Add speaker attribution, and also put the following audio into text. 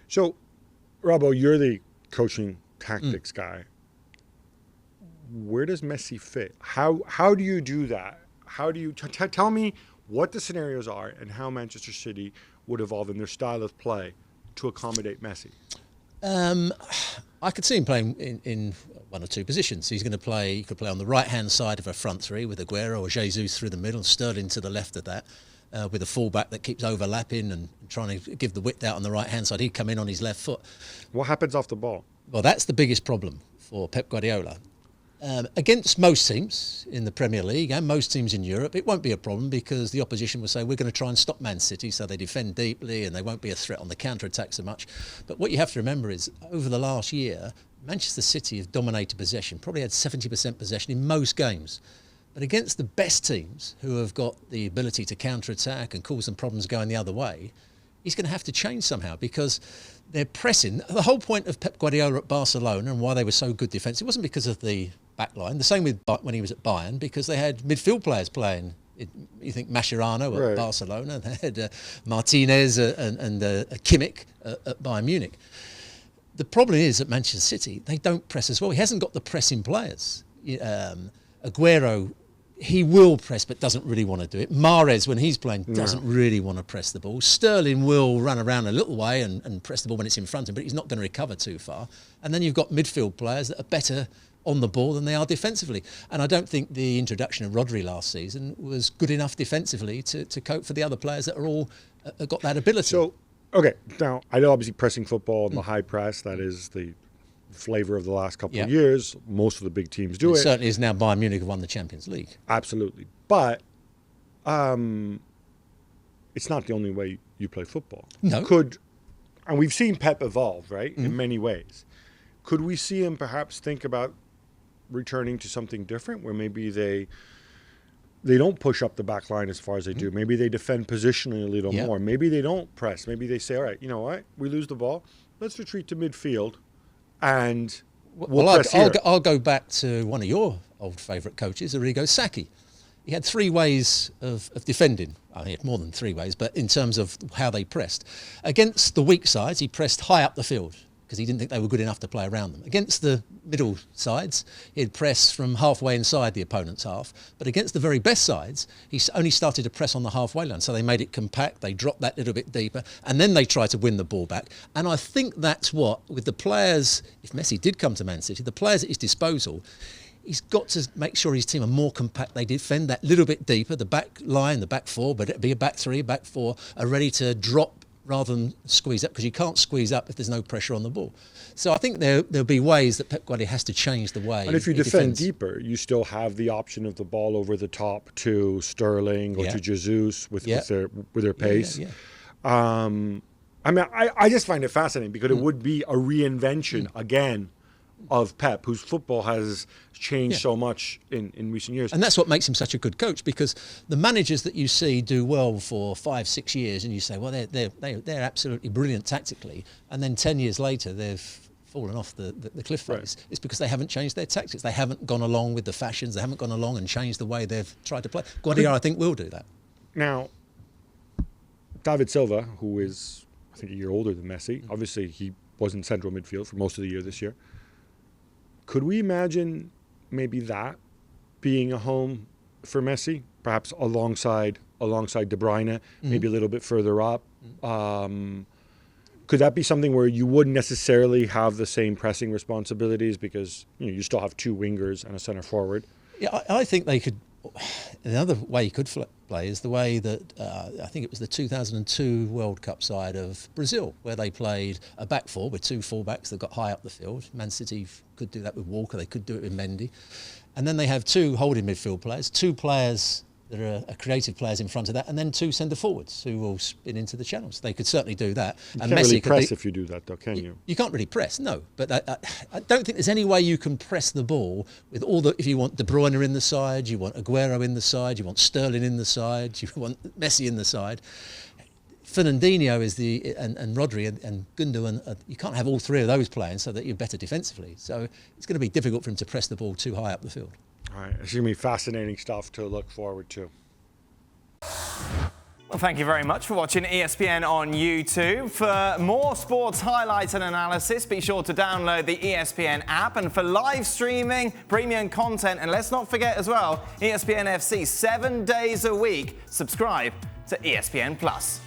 Speaker 1: So, Robbo, you're the coaching tactics guy. Where does Messi fit? How do you do that? How do you tell me what the scenarios are and how Manchester City would evolve in their style of play to accommodate Messi?
Speaker 2: I could see him playing in one or two positions. He could play on the right-hand side of a front three with Aguero or Jesus through the middle, Sterling to the left of that, with a fullback that keeps overlapping and trying to give the width out on the right-hand side. He'd come in on his left foot.
Speaker 1: What happens off the ball?
Speaker 2: Well, that's the biggest problem for Pep Guardiola. Against most teams in the Premier League and most teams in Europe, it won't be a problem because the opposition will say, we're going to try and stop Man City, so they defend deeply and they won't be a threat on the counter-attack so much. But what you have to remember is, over the last year, Manchester City have dominated possession, probably had 70% possession in most games. But against the best teams who have got the ability to counter-attack and cause some problems going the other way, he's going to have to change somehow because they're pressing. The whole point of Pep Guardiola at Barcelona and why they were so good defence, it wasn't because of the back line. The same with when he was at Bayern, because they had midfield players playing. You think Mascherano at Barcelona, they had Martinez and Kimmich at Bayern Munich. The problem is at Manchester City, they don't press as well. He hasn't got the pressing players. Aguero, he will press but doesn't really want to do it. Mahrez, when he's playing, doesn't really want to press the ball. Sterling will run around a little way and press the ball when it's in front of him, but he's not going to recover too far. And then you've got midfield players that are better on the ball than they are defensively. And I don't think the introduction of Rodri last season was good enough defensively to cope for the other players that are all got that ability.
Speaker 1: So, okay, now I know obviously pressing football and the high press, that is the flavor of the last couple of years. Most of the big teams do it.
Speaker 2: It certainly is now. Bayern Munich have won the Champions League.
Speaker 1: Absolutely. But it's not the only way you play football.
Speaker 2: No.
Speaker 1: And we've seen Pep evolve, right, in many ways. Could we see him perhaps think about returning to something different where maybe they don't push up the back line as far as they do. Maybe they defend positionally a little more. Maybe they don't press. Maybe they say, all right, you know what? We lose the ball. Let's retreat to midfield and
Speaker 2: I'll go back to one of your old favourite coaches, Arrigo Sacchi. He had three ways of defending. He had more than three ways, but in terms of how they pressed. Against the weak sides, he pressed high up the field, because he didn't think they were good enough to play around them. Against the middle sides, he'd press from halfway inside the opponent's half. But against the very best sides, he only started to press on the halfway line. So they made it compact, they dropped that little bit deeper, and then they tried to win the ball back. And I think that's what, with the players, if Messi did come to Man City, the players at his disposal, he's got to make sure his team are more compact. They defend that little bit deeper. The back line, the back four, but it'd be a back three, back four, are ready to drop rather than squeeze up, because you can't squeeze up if there's no pressure on the ball. So I think there'll be ways that Pep Guardiola has to change the way.
Speaker 1: And if you defend deeper, you still have the option of the ball over the top to Sterling or to Jesus with their pace. I mean, I just find it fascinating because it would be a reinvention again of Pep, whose football has changed so much in recent years.
Speaker 2: And that's what makes him such a good coach, because the managers that you see do well for 5-6 years and you say, well, they're absolutely brilliant tactically, and then 10 years later they've fallen off the cliff face. It's because they haven't changed their tactics. They haven't gone along with the fashions. They haven't gone along and changed the way they've tried to play. Guardiola, I think, will do that.
Speaker 1: Now, David Silva, who is, I think, a year older than Messi, obviously he was in central midfield for most of the year this year. Could we imagine maybe that being a home for Messi, perhaps alongside De Bruyne, maybe a little bit further up? Could that be something where you wouldn't necessarily have the same pressing responsibilities because you still have two wingers and a centre forward?
Speaker 2: Yeah, I think they could. Another way you could play is the way that I think it was the 2002 World Cup side of Brazil, where they played a back four with two fullbacks that got high up the field. Man City could do that with Walker, they could do it with Mendy. And then they have two holding midfield players, two players that are creative players in front of that, and then two centre forwards who will spin into the channels. They could certainly do that.
Speaker 1: You can't really press if you do that, though, can you?
Speaker 2: You can't really press, no. But I don't think there's any way you can press the ball with if you want De Bruyne in the side, you want Aguero in the side, you want Sterling in the side, you want Messi in the side. Fernandinho is and Rodri and Gundogan. You can't have all three of those playing so that you're better defensively. So it's going to be difficult for him to press the ball too high up the field.
Speaker 1: All right, it's going to be fascinating stuff to look forward to.
Speaker 3: Well, thank you very much for watching ESPN on YouTube. For more sports highlights and analysis, be sure to download the ESPN app. And for live streaming, premium content, and let's not forget as well, ESPN FC 7 days a week. Subscribe to ESPN Plus.